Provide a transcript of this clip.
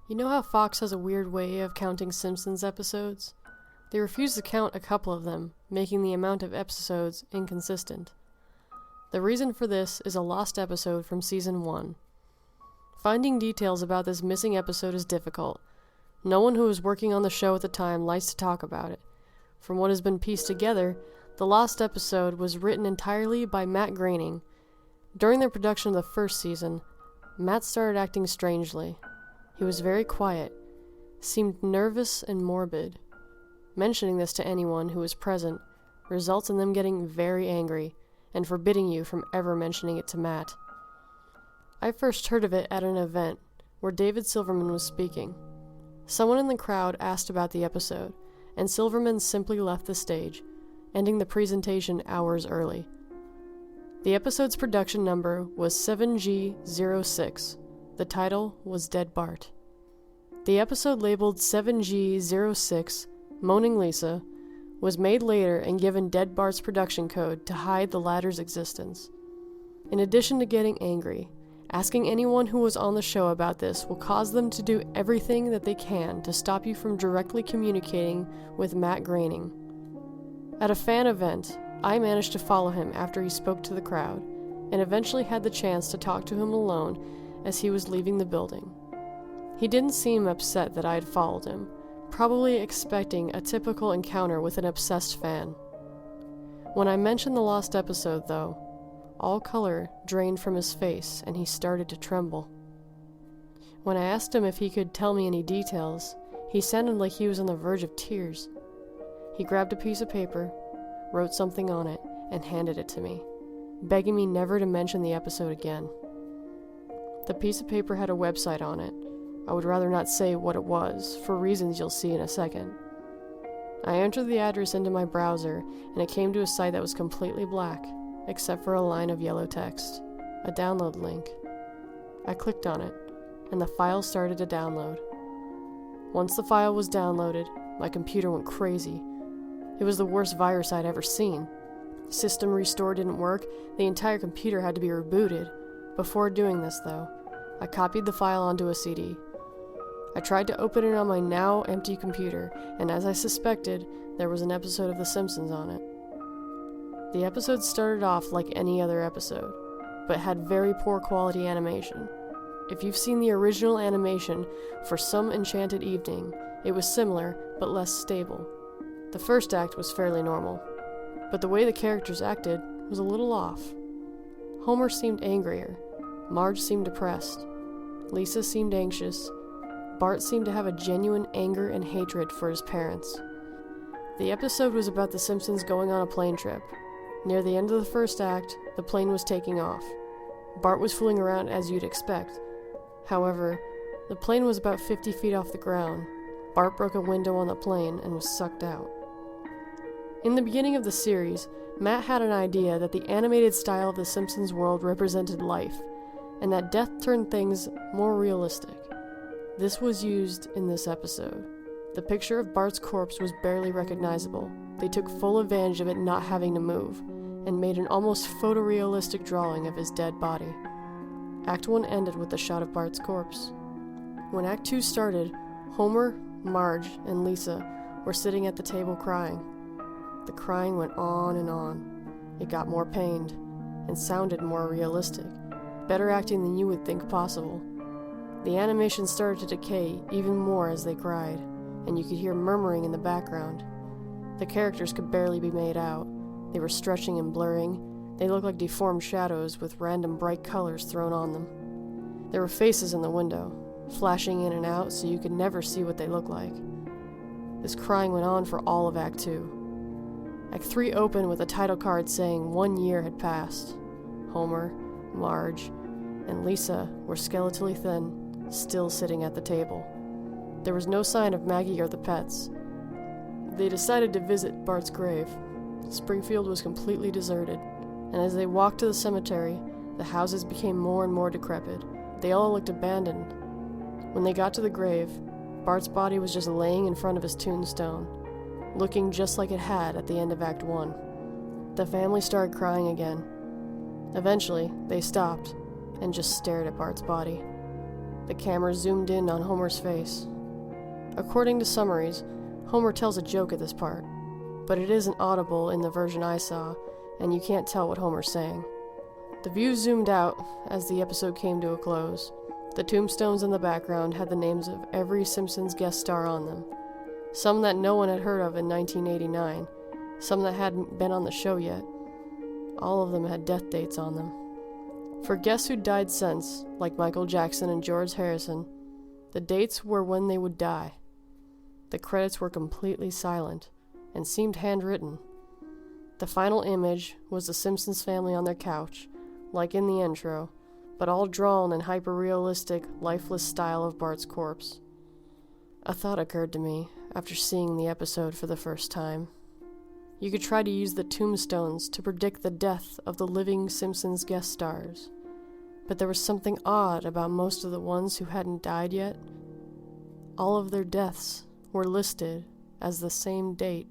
You know how Fox has a weird way of counting Simpsons episodes? They refuse to count a couple of them, making the amount of episodes inconsistent. The reason for this is a lost episode from Season 1. Finding details about this missing episode is difficult. No one who was working on the show at the time likes to talk about it. From what has been pieced together, the lost episode was written entirely by Matt Groening. During the production of the first season, Matt started acting strangely. He was very quiet, seemed nervous and morbid. Mentioning this to anyone who was present results in them getting very angry and forbidding you from ever mentioning it to Matt. I first heard of it at an event where David Silverman was speaking. Someone in the crowd asked about the episode, and Silverman simply left the stage, ending the presentation hours early. The episode's production number was 7G06. The title was Dead Bart. The episode labeled 7G06, Moaning Lisa, was made later and given Dead Bart's production code to hide the latter's existence. In addition to getting angry, asking anyone who was on the show about this will cause them to do everything that they can to stop you from directly communicating with Matt Groening. At a fan event, I managed to follow him after he spoke to the crowd, and eventually had the chance to talk to him alone as he was leaving the building. He didn't seem upset that I had followed him, probably expecting a typical encounter with an obsessed fan. When I mentioned the lost episode, though, all color drained from his face and he started to tremble. When I asked him if he could tell me any details, he sounded like he was on the verge of tears. He grabbed a piece of paper, wrote something on it, and handed it to me, begging me never to mention the episode again. The piece of paper had a website on it. I would rather not say what it was, for reasons you'll see in a second. I entered the address into my browser, and it came to a site that was completely black, except for a line of yellow text, a download link. I clicked on it, and the file started to download. Once the file was downloaded, my computer went crazy. It was the worst virus I'd ever seen. System restore didn't work, the entire computer had to be rebooted. Before doing this, though, I copied the file onto a CD. I tried to open it on my now empty computer, and as I suspected, there was an episode of The Simpsons on it. The episode started off like any other episode, but had very poor quality animation. If you've seen the original animation for Some Enchanted Evening, it was similar, but less stable. The first act was fairly normal, but the way the characters acted was a little off. Homer seemed angrier, Marge seemed depressed, Lisa seemed anxious, Bart seemed to have a genuine anger and hatred for his parents. The episode was about the Simpsons going on a plane trip. Near the end of the first act, the plane was taking off. Bart was fooling around as you'd expect. However, the plane was about 50 feet off the ground. Bart broke a window on the plane and was sucked out. In the beginning of the series, Matt had an idea that the animated style of the Simpsons world represented life, and that death turned things more realistic. This was used in this episode. The picture of Bart's corpse was barely recognizable. They took full advantage of it not having to move, and made an almost photorealistic drawing of his dead body. Act 1 ended with the shot of Bart's corpse. When Act 2 started, Homer, Marge, and Lisa were sitting at the table crying. The crying went on and on. It got more pained, and sounded more realistic. Better acting than you would think possible. The animation started to decay even more as they cried, and you could hear murmuring in the background. The characters could barely be made out. They were stretching and blurring. They looked like deformed shadows with random bright colors thrown on them. There were faces in the window, flashing in and out so you could never see what they looked like. This crying went on for all of Act 2. Act 3 opened with a title card saying 1 year had passed. Homer, Marge, and Lisa were skeletally thin, still sitting at the table. There was no sign of Maggie or the pets. They decided to visit Bart's grave. Springfield was completely deserted, and as they walked to the cemetery, the houses became more and more decrepit. They all looked abandoned. When they got to the grave, Bart's body was just laying in front of his tombstone, looking just like it had at the end of Act 1. The family started crying again. Eventually, they stopped and just stared at Bart's body. The camera zoomed in on Homer's face. According to summaries, Homer tells a joke at this part, but it isn't audible in the version I saw, and you can't tell what Homer's saying. The view zoomed out as the episode came to a close. The tombstones in the background had the names of every Simpsons guest star on them. Some that no one had heard of in 1989, some that hadn't been on the show yet. All of them had death dates on them. For guests who died since, like Michael Jackson and George Harrison, the dates were when they would die. The credits were completely silent and seemed handwritten. The final image was the Simpsons family on their couch, like in the intro, but all drawn in hyper-realistic, lifeless style of Bart's corpse. A thought occurred to me after seeing the episode for the first time. You could try to use the tombstones to predict the death of the living Simpsons guest stars, but there was something odd about most of the ones who hadn't died yet. All of their deaths were listed as the same date.